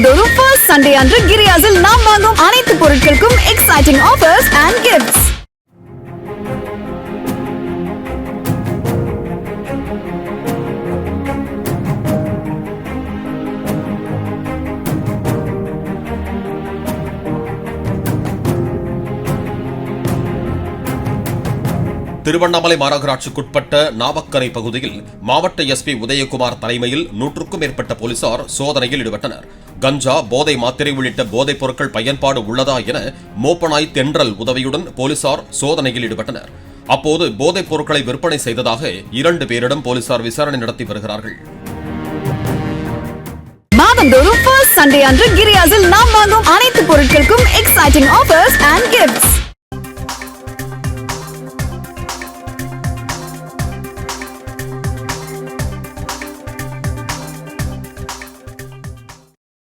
மாதந்தோறும் first Sunday அன்று கிரியாஸில் நாம் வாங்கும் அனைத்து பொருட்களுக்கும் exciting offers and gifts. Tiruvannamalai மாநகராட்சிக்குட்பட்ட நாவக்கரை பகுதியில் மாவட்ட எஸ்பி உதயகுமார் தலைமையில் 100க்கும் மேற்பட்ட போலீசார் சோதனையில் ஈடுபட்டனர். கஞ்சா, போதை மாத்திரை உள்ளிட்ட போதைப் பொருட்கள் பயன்பாடு உள்ளதா என மோப்பனாய் தென்றல் உதவியுடன் போலீசார் சோதனையில் ஈடுபட்டனர். அப்போது போதைப் பொருட்களை விற்பனை செய்ததாக 2 பேரிடம் போலீசார் விசாரணை நடத்தி வருகிறார்கள். மாதந்தோறும் ஃபர்ஸ்ட் சண்டே அன்று கிரியாஸில் நாம் வாங்கும் அனைத்து பொருட்களுக்கும் எக்ஸைட்டிங் ஆஃபர்ஸ் அண்ட் கிஃப்ட்ஸ்.